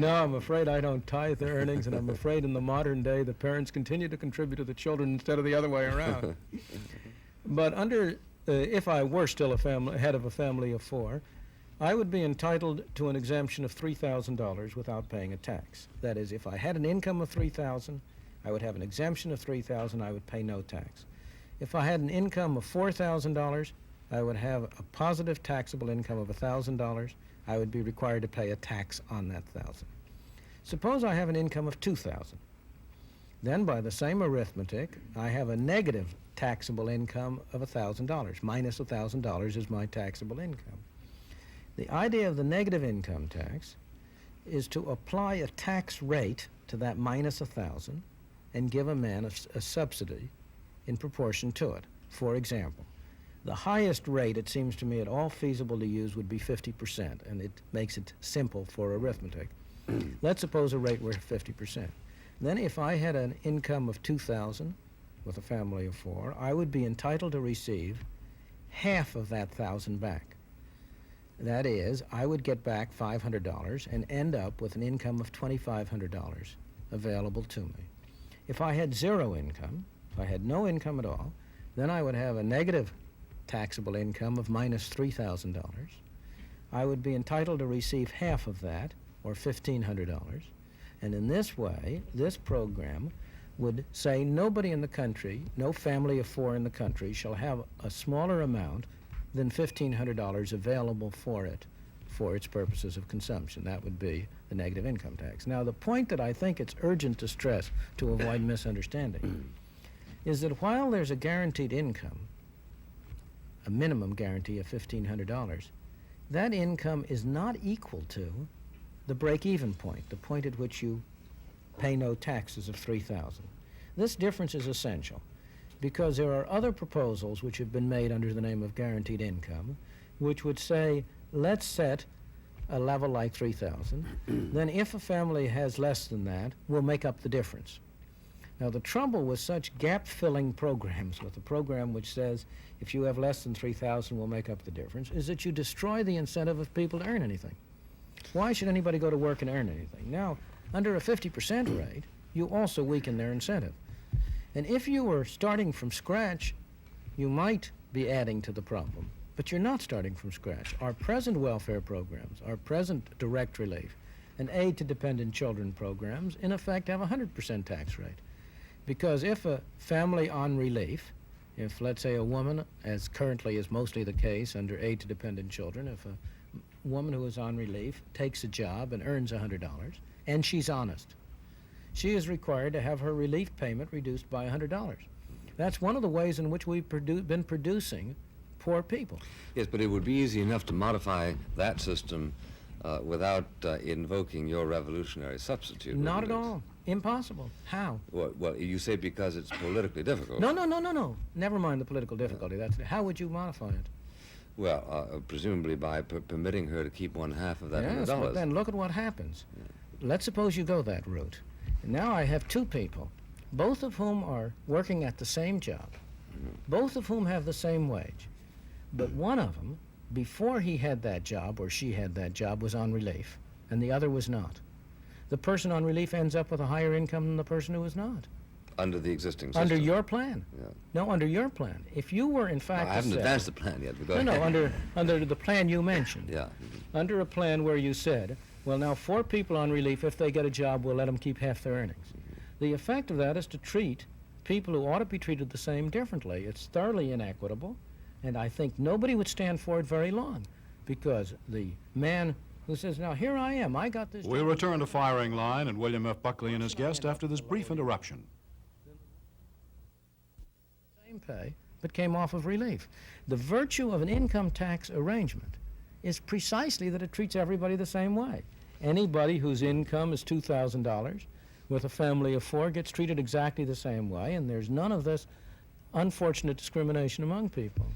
No, I'm afraid I don't tithe their earnings, and I'm afraid in the modern day the parents continue to contribute to the children instead of the other way around. But if I were still head of a family of four, I would be entitled to an exemption of $3,000 without paying a tax. That is, if I had an income of $3,000, I would have an exemption of $3,000, I would pay no tax. If I had an income of $4,000, I would have a positive taxable income of $1,000. I would be required to pay a tax on that $1,000. Suppose I have an income of $2,000. Then by the same arithmetic, I have a negative taxable income of $1,000. Minus $1,000 is my taxable income. The idea of the negative income tax is to apply a tax rate to that minus 1,000 and give a man a subsidy in proportion to it. For example, the highest rate, it seems to me, at all feasible to use would be 50%, and it makes it simple for arithmetic. Let's suppose a rate were 50%. Then if I had an income of $2,000 with a family of four, I would be entitled to receive half of that $1,000 back. That is, I would get back $500 and end up with an income of $2,500 available to me. If I had zero income, if I had no income at all, then I would have a negative taxable income of minus $3,000. I would be entitled to receive half of that, or $1,500. And in this way, this program would say nobody in the country, no family of four in the country, shall have a smaller amount than $1,500 available for it for its purposes of consumption. That would be the negative income tax. Now, the point that I think it's urgent to stress to avoid misunderstanding is that while there's a guaranteed income, a minimum guarantee of $1,500, that income is not equal to the break-even point, the point at which you pay no taxes of $3,000. This difference is essential because there are other proposals which have been made under the name of guaranteed income, which would say, let's set a level like $3,000, then if a family has less than that, we'll make up the difference. Now, the trouble with such gap-filling programs, with a program which says if you have less than $3,000, we'll make up the difference, is that you destroy the incentive of people to earn anything. Why should anybody go to work and earn anything? Now, under a 50% rate, you also weaken their incentive. And if you were starting from scratch, you might be adding to the problem. But you're not starting from scratch. Our present welfare programs, our present direct relief, and aid to dependent children programs, in effect, have a 100% tax rate. Because if a family on relief, if, let's say, a woman, as currently is mostly the case under aid to dependent children, if a woman who is on relief takes a job and earns $100, and she's honest, she is required to have her relief payment reduced by $100. That's one of the ways in which we've been producing poor people. Yes, but it would be easy enough to modify that system without invoking your revolutionary substitute. Not at all. Impossible. How? Well, you say because it's politically difficult. No. Never mind the political difficulty. How would you modify it? Well, presumably by permitting her to keep one half of that $100. Yes, but then look at what happens. Let's suppose you go that route. Now I have two people, both of whom are working at the same job, both of whom have the same wage, but one of them, before he had that job or she had that job, was on relief, and the other was not. The person on relief ends up with a higher income than the person who is not. Under the existing system? Under your plan. Yeah. No, under your plan. If you were, in fact, I haven't advanced the plan yet. But under the plan you mentioned. Yeah. Under a plan where you said, well, now 4 people on relief, if they get a job, we'll let them keep half their earnings. The effect of that is to treat people who ought to be treated the same differently. It's thoroughly inequitable, and I think nobody would stand for it very long, because the man who says, now here I am, I got this We'll job. return to Firing Line and William F. Buckley and his guest after this brief interruption. Same pay, but came off of relief. The virtue of an income tax arrangement is precisely that it treats everybody the same way. Anybody whose income is $2,000 with a family of 4 gets treated exactly the same way, and there's none of this unfortunate discrimination among people.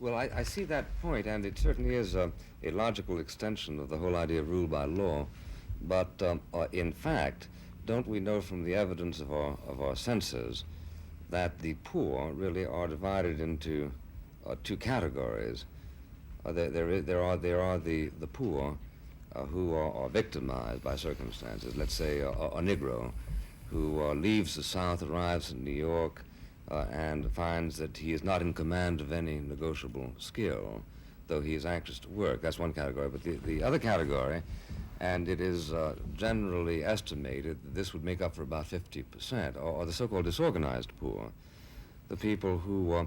Well, I see that point, and it certainly is a logical extension of the whole idea of rule by law. But in fact, don't we know from the evidence of our census that the poor really are divided into 2 categories? There are the poor who are victimized by circumstances. Let's say a Negro who leaves the South, arrives in New York, and finds that he is not in command of any negotiable skill, though he is anxious to work. That's one category. But the other category, and it is generally estimated that this would make up for about 50%, or the so-called disorganized poor, the people who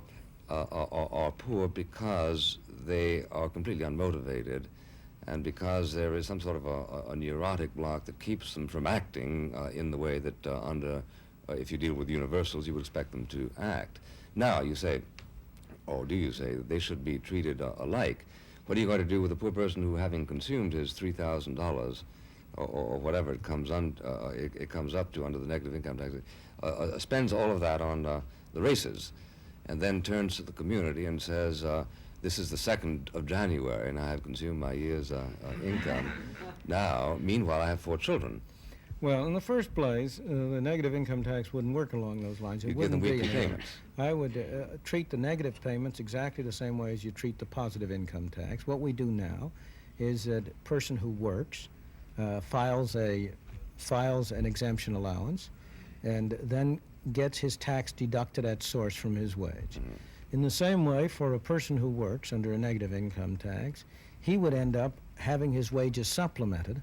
are poor because they are completely unmotivated and because there is some sort of a neurotic block that keeps them from acting in the way that if you deal with universals, you would expect them to act. Now, you say, or do you say, that they should be treated alike? What are you going to do with a poor person who, having consumed his $3,000 or whatever it comes up to under the negative income tax, spends all of that on the races, and then turns to the community and says, this is the 2nd of January, and I have consumed my year's income. Now, meanwhile, I have 4 children. Well, in the first place, the negative income tax wouldn't work along those lines. It You give them wouldn't weekly be payments. I would treat the negative payments exactly the same way as you treat the positive income tax. What we do now is that a person who works files an exemption allowance and then gets his tax deducted at source from his wage. Mm-hmm. In the same way, for a person who works under a negative income tax, he would end up having his wages supplemented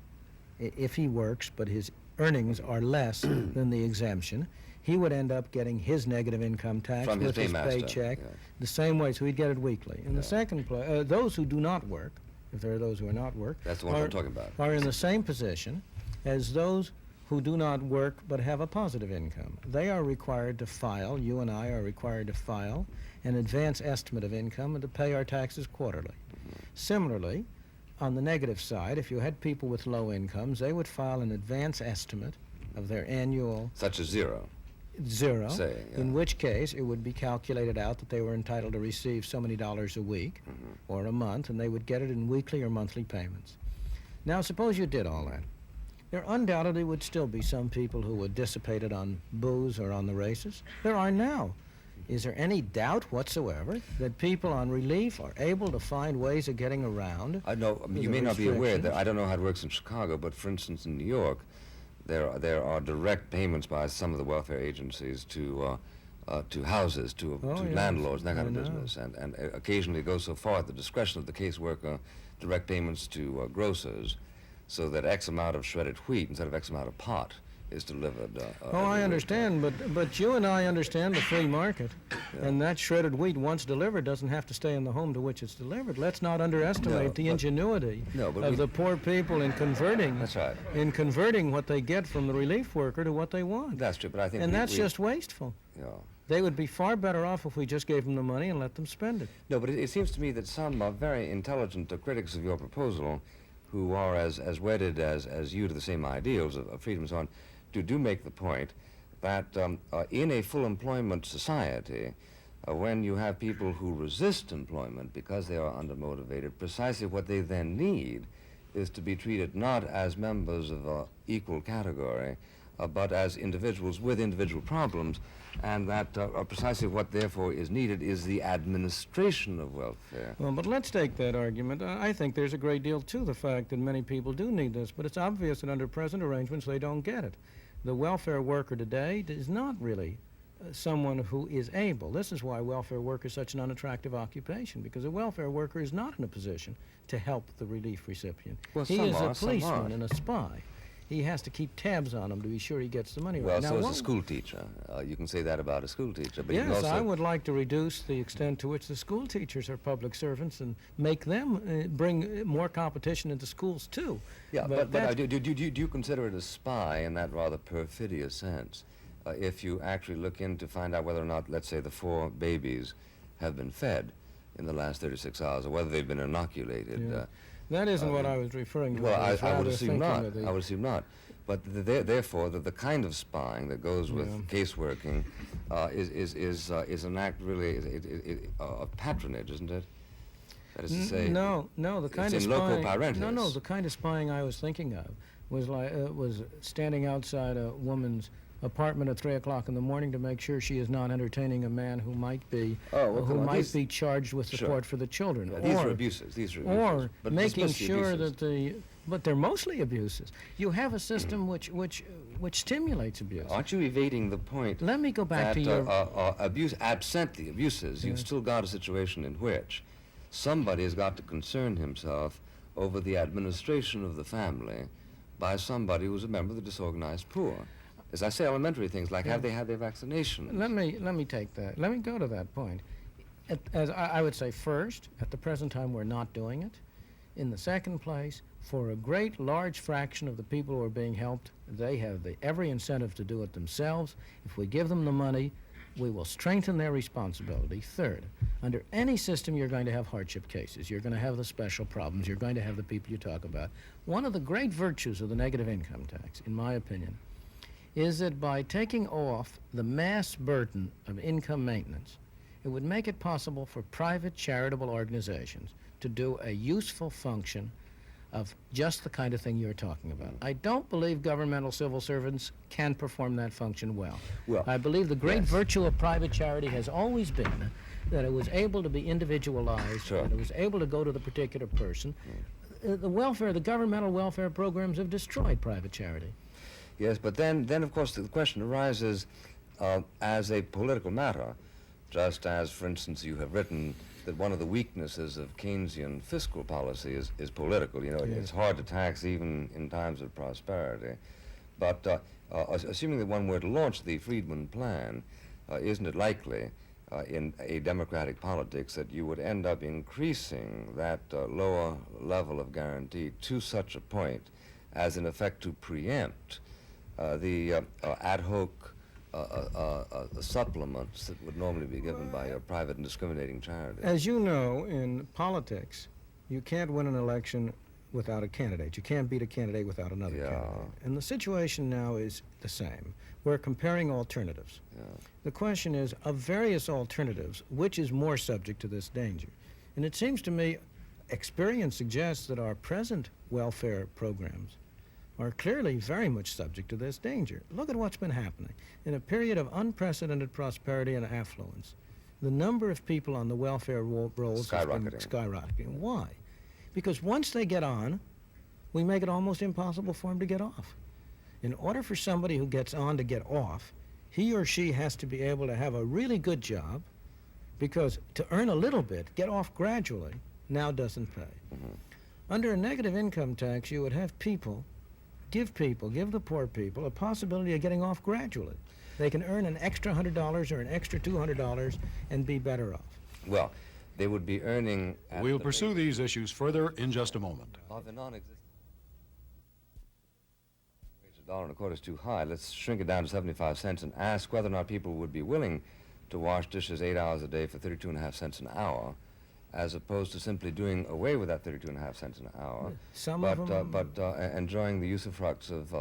if he works, but his earnings are less than the exemption. He would end up getting his negative income tax From his with his paymaster, paycheck yeah. the same way, so he'd get it weekly. In the second place, those who do not work, if there are those who are not work, That's the one I'm talking about. are in the same position as those who do not work but have a positive income. They are required to file, you and I are required to file an advance estimate of income and to pay our taxes quarterly. Similarly, on the negative side, if you had people with low incomes, they would file an advance estimate of their annual Such as zero. Say, yeah. in which case it would be calculated out that they were entitled to receive so many dollars a week or a month, and they would get it in weekly or monthly payments. Now, suppose you did all that. There undoubtedly would still be some people who would dissipate it on booze or on the races. There are now. Is there any doubt whatsoever that people on relief are able to find ways of getting around? I know, the you may not be aware that, restrictions? I don't know how it works in Chicago, but for instance in New York, there are direct payments by some of the welfare agencies to houses, to yes, landlords, and that kind I of know. business, and occasionally it goes so far at the discretion of the caseworker, direct payments to grocers, so that X amount of shredded wheat instead of X amount of pot is delivered. Oh, I understand, but you and I understand the free market, and that shredded wheat, once delivered, doesn't have to stay in the home to which it's delivered. Let's not underestimate No, the but- ingenuity No, but of we- the poor people in converting That's right. what they get from the relief worker to what they want. That's true, but I think And we- that's we- just wasteful. Yeah. They would be far better off if we just gave them the money and let them spend it. No, but it seems to me that some very intelligent critics of your proposal, who are as wedded as you to the same ideals of freedom and so on, do make the point that in a full employment society, when you have people who resist employment because they are undermotivated, precisely what they then need is to be treated not as members of an equal category, but as individuals with individual problems, and that precisely what therefore is needed is the administration of welfare. Well, but let's take that argument. I think there's a great deal to the fact that many people do need this, but it's obvious that under present arrangements they don't get it. The welfare worker today is not really someone who is able. This is why welfare work is such an unattractive occupation, because a welfare worker is not in a position to help the relief recipient. Well, He some is are, a some policeman aren't. and a spy. He has to keep tabs on him to be sure he gets the money Well, right. Now, so is what- a school teacher. You can say that about a school teacher, but you can Yes, also... I would like to reduce the extent to which the school teachers are public servants and make them bring more competition into schools too. Yeah, But but do you consider it a spy in that rather perfidious sense? If you actually look in to find out whether or not, let's say, the 4 babies have been fed in the last 36 hours, or whether they've been inoculated. Yeah. That isn't what I was referring to. Well, was I would rather assume thinking not. of the- I would assume not. But therefore, the kind of spying that goes with caseworking is an act really of patronage, isn't it? That is to say, No, the kind of in loco spying. parentis. No, the kind of spying I was thinking of was standing outside a woman's apartment at 3 o'clock in the morning to make sure she is not entertaining a man who might be charged with support for the children. These are abuses. These are abuses. Or But making dismiss the sure abuses. that the but they're mostly abuses. You have a system which stimulates abuse. Aren't you evading the point? Let me go back that, to your... abuse, absent the abuses, you've still got a situation in which somebody has got to concern himself over the administration of the family by somebody who's a member of the disorganized poor. As I say, elementary things like have they had their vaccination? Let me take that. Let me go to that point. As I would say, first, at the present time, we're not doing it. In the second place, for a great large fraction of the people who are being helped, they have every incentive to do it themselves. If we give them the money, we will strengthen their responsibility. Third, under any system, you're going to have hardship cases. You're going to have the special problems. You're going to have the people you talk about. One of the great virtues of the negative income tax, in my opinion, is that by taking off the mass burden of income maintenance, it would make it possible for private charitable organizations to do a useful function of just the kind of thing you're talking about. I don't believe governmental civil servants can perform that function well. I believe the great virtue of private charity has always been that it was able to be individualized, that it was able to go to the particular person. The governmental welfare programs have destroyed private charity. Yes, but then of course, the question arises as a political matter, just as, for instance, you have written that one of the weaknesses of Keynesian fiscal policy is political. You know, it's hard to tax even in times of prosperity. But assuming that one were to launch the Friedman plan, isn't it likely in a democratic politics that you would end up increasing that lower level of guarantee to such a point as in effect to preempt the ad hoc supplements that would normally be given by a private and discriminating charity? As you know, in politics, you can't win an election without a candidate. You can't beat a candidate without another candidate. And the situation now is the same. We're comparing alternatives. The question is, of various alternatives, which is more subject to this danger? And it seems to me, experience suggests that our present welfare programs are clearly very much subject to this danger. Look at what's been happening. In a period of unprecedented prosperity and affluence, the number of people on the welfare rolls has been skyrocketing. Why? Because once they get on, we make it almost impossible for them to get off. In order for somebody who gets on to get off, he or she has to be able to have a really good job, because to earn a little bit, get off gradually, now doesn't pay. Under a negative income tax, you would have give the poor people a possibility of getting off gradually. They can earn an extra $100 or an extra $200 and be better off. Well, they would be earning... We'll pursue these issues further in just a moment. Of a non-existent... $1.25 is too high. Let's shrink it down to 75 cents and ask whether or not people would be willing to wash dishes 8 hours a day for 32.5 cents an hour, as opposed to simply doing away with that 32.5 cents an hour, enjoying the usufructs of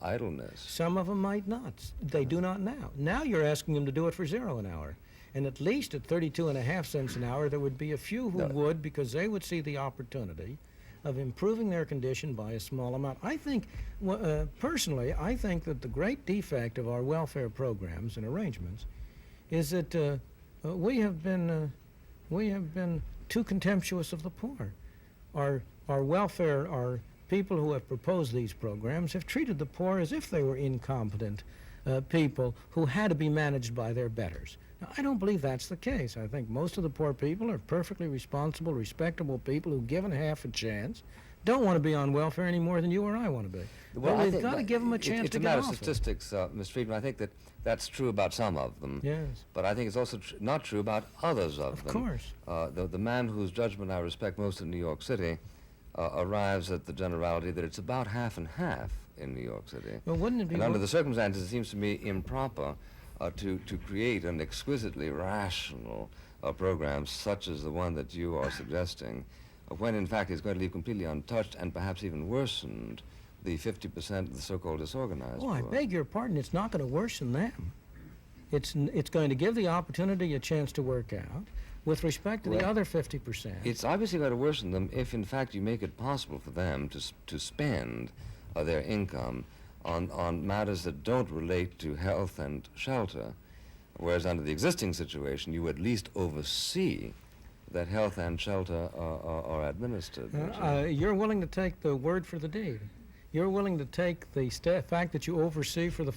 idleness. Some of them might not. They do not now. Now you're asking them to do it for $0 an hour. And at least at 32.5 cents an hour, there would be a few who would, because they would see the opportunity of improving their condition by a small amount. I think, personally, I think that the great defect of our welfare programs and arrangements is that we have been too contemptuous of the poor. Our welfare, our people who have proposed these programs have treated the poor as if they were incompetent people who had to be managed by their betters. Now, I don't believe that's the case. I think most of the poor people are perfectly responsible, respectable people who, given half a chance, don't want to be on welfare any more than you or I want to be. Well, we've got to give them a chance to get off. It's a matter of statistics, Ms. Friedman. I think that's true about some of them. Yes. But I think it's also not true about others of them. Of course. The man whose judgment I respect most in New York City arrives at the generality that it's about half and half in New York City. Well, wouldn't it be... And under the circumstances, it seems to me improper to create an exquisitely rational program such as the one that you are suggesting, when in fact it's going to leave completely untouched and perhaps even worsened the 50% of the so-called disorganized poor. I beg your pardon, it's not going to worsen them. It's going to give the opportunity a chance to work out with respect to the other 50%. It's obviously going to worsen them if in fact you make it possible for them to spend their income on matters that don't relate to health and shelter, whereas under the existing situation you at least oversee that health and shelter are administered. don't you? You're willing to take the word for the deed. You're willing to take the fact that you oversee for the